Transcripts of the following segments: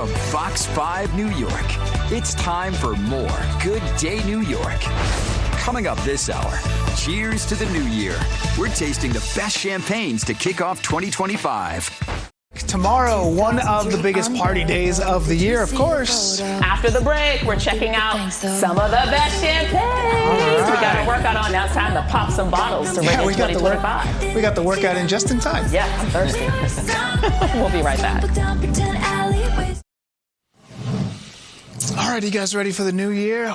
of Fox 5 New York. It's time for more Good Day New York. Coming up this hour, cheers to the new year. We're tasting the best champagnes to kick off 2025. Tomorrow, one of the biggest party days of the year, of course. After the break, we're checking out some of the best champagnes. Right. We got a workout on. Now it's time to pop some bottles to bring in 2025. We got the workout in just in time. Yeah, I'm thirsty. We'll be right back. All right, you guys ready for the new year?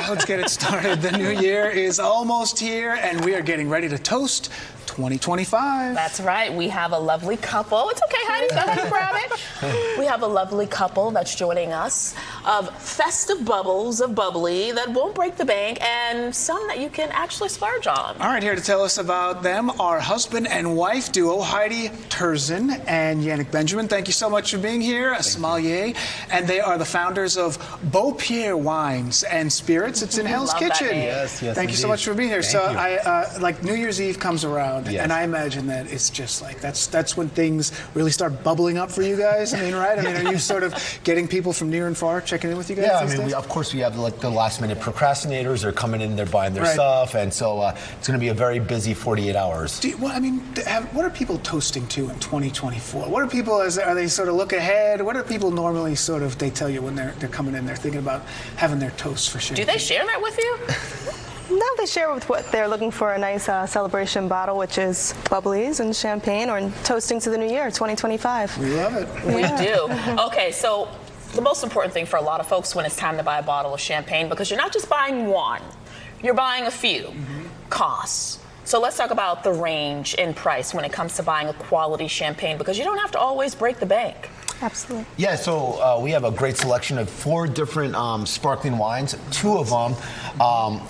Let's get it started. The new year is almost here, and we are getting ready to toast 2025. That's right. We have a lovely couple. It's okay, Heidi. Go ahead and grab it. We have a lovely couple that's joining us of festive bubbles of bubbly that won't break the bank and some that you can actually splurge on. All right, here to tell us about them are husband and wife duo Heidi Terzin and Yannick Benjamin. Thank you so much for being here, a sommelier. And they are the founders of Beaupierre Wines and Spirits. It's in Hell's Kitchen. Yes, Thank you so much for being here. Like New Year's Eve comes around. Yes. And I imagine that it's just like that's when things really start bubbling up for you guys. I mean, right? I mean, are you sort of getting people from near and far checking in with you guys? Yeah, I mean, of course we have like the last minute procrastinators. They're coming in, they're buying their stuff, and so it's going to be a very busy 48 hours. What are people toasting to in 2024? What are people? Are they sort of look ahead? What are people normally they tell you when they're coming in? They're thinking about having their toast for sure. Do they share that with you? No, they share with what they're looking for, a nice celebration bottle, which is bubblies and champagne, or toasting to the new year, 2025. We love it. We do. Okay, so the most important thing for a lot of folks when it's time to buy a bottle of champagne, because you're not just buying one, you're buying a few, costs. So let's talk about the range in price when it comes to buying a quality champagne, because you don't have to always break the bank. Absolutely. Yeah, so we have a great selection of 4 different sparkling wines, 2 of them.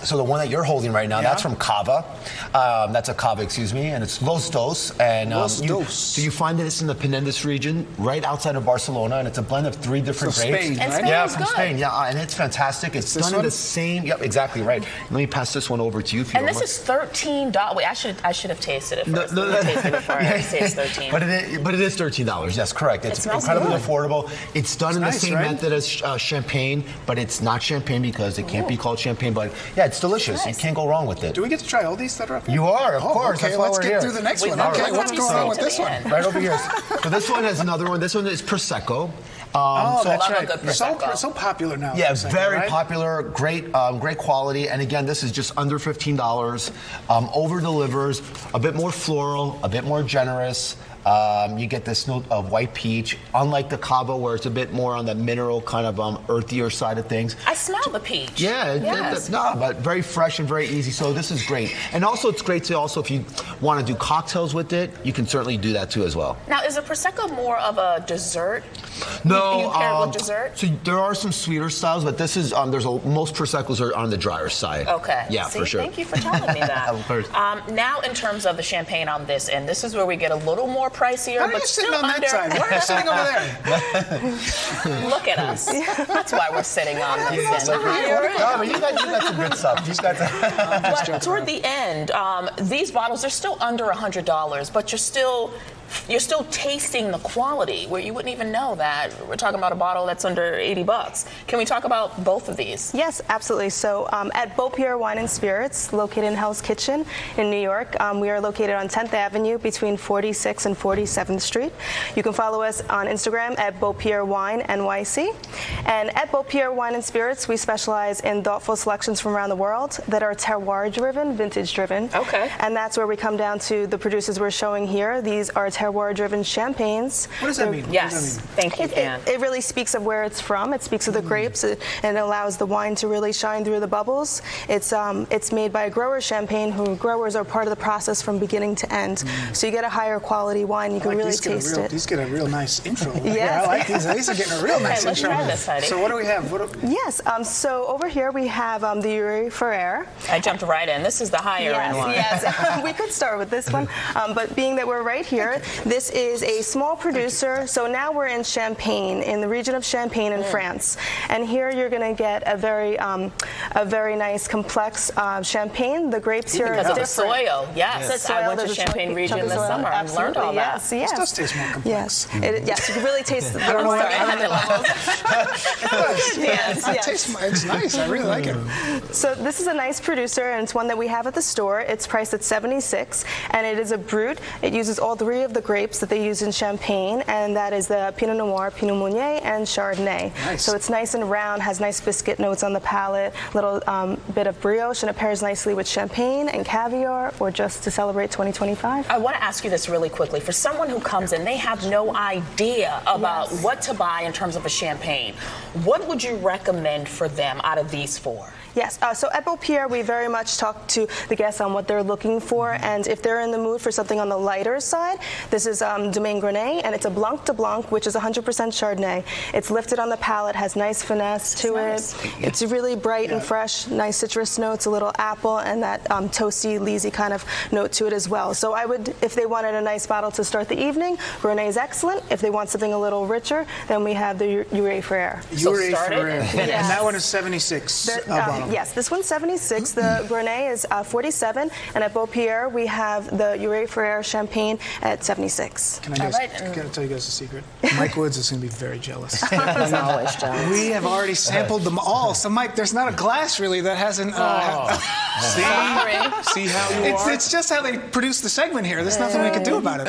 So the one that you're holding right now, that's from Cava. That's a Cava, and it's Los Dos. And so you find that it's in the Penedès region, right outside of Barcelona, and it's a blend of 3 different grapes. Spain, and right? Spain Yeah, is from good. Spain. Yeah, and it's fantastic. It's done in the same. Yep, exactly right. Let me pass this one over to you. And this is $13. Wait, I should have tasted it first. Let me taste it before I say it's $13. But it is $13. Yes, correct. It's incredibly affordable. It's done in the same method as champagne, but it's not champagne because it can't be called champagne. But yeah, it's delicious. You can't go wrong with it. Do we get to try all these that are up here? You are, of course. Okay, let's get through the next one. Okay, what's going on with this one? Right over here. So this one has another one. This one is Prosecco. That's right. Good Prosecco. So popular now. Yeah, it's very popular. Great quality. And again, this is just under $15. Over delivers. A bit more floral. A bit more generous. You get this note of white peach, unlike the Cava where it's a bit more on the mineral kind of earthier side of things. I smell the peach. Yeah, but very fresh and very easy. So this is great. And also it's great to if you want to do cocktails with it, you can certainly do that too as well. Now, is a Prosecco more of a dessert? No, you pair it with dessert? So there are some sweeter styles, but this is most Proseccos are on the drier side. Okay. Yeah, for sure. Thank you for telling me that. Of course. Now, in terms of the champagne on this end, this is where we get a little more pricier, How are but you still sitting on under. that side? Why are you sitting over there? Look at us. That's why we're sitting on this end. No, but you got some good stuff. You got But toward the end, these bottles are still under $100, but you're still tasting the quality where you wouldn't even know that we're talking about a bottle that's under $80. Can we talk about both of these? Yes, absolutely. So at Beaupierre Wine and Spirits, located in Hell's Kitchen in New York, we are located on 10th Avenue between 46th and 47th Street. You can follow us on Instagram at Beaupierre Wine NYC. And at Beaupierre Wine and Spirits, we specialize in thoughtful selections from around the world that are terroir-driven, vintage-driven. Okay. And that's where we come down to the producers we're showing here. These are terroir-driven champaigns. What does that mean? Yes. Thank you, Dan. It really speaks of where it's from. It speaks of the grapes, and it allows the wine to really shine through the bubbles. It's made by a grower champagne, who growers are part of the process from beginning to end. So you get a higher quality wine. You can really taste it. These get a real nice intro. Yes. I like these. These are getting a real nice let's intro. try this, Heidi. So what do we have? Yes. So over here we have the Uri Ferrer. I jumped right in. This is the higher end one. Yes. We could start with this one, but being that we're right here, This is a small producer. So now we're in Champagne, in the region of Champagne in France. And here you're going to get a very nice, complex champagne. The grapes here are different. Because of the soil, yes. I went to Champagne region this summer and learned all that. Yes, yes. This does taste more complex. Yes, you can really taste the It's nice. I really like it. So this is a nice producer, and it's one that we have at the store. It's priced at $76, and it is a brut. It uses all three of the grapes that they use in Champagne, and that is the Pinot Noir, Pinot Meunier, and Chardonnay. Nice. So it's nice and round, has nice biscuit notes on the palate, little bit of brioche, and it pairs nicely with champagne and caviar, or just to celebrate 2025. I want to ask you this really quickly. For someone who comes in, they have no idea about what to buy in terms of a champagne. What would you recommend for them out of these four? Yes, so at Beaupierre, we very much talk to the guests on what they're looking for, and if they're in the mood for something on the lighter side, this is Domaine Grenet, and it's a Blanc de Blanc, which is 100% Chardonnay. It's lifted on the palate, has nice finesse to it. It's really bright and fresh, nice citrus notes, a little apple, and that toasty, leesy kind of note to it as well. So I would, if they wanted a nice bottle to start the evening, Grenet is excellent. If they want something a little richer, then we have the Ure Frere. Ure Frere. Yes. And that one is 76 a bottle. Yes, this one's 76. The Grenet is 47, and at Beaupierre we have the Ure Frere Champagne at 76. Can I gotta tell you guys a secret? Mike Woods is going to be very jealous. He's always jealous. We have already sampled them all. So, Mike, there's not a glass really that hasn't. See how you are? It's just how they produce the segment here. There's nothing we can do about it.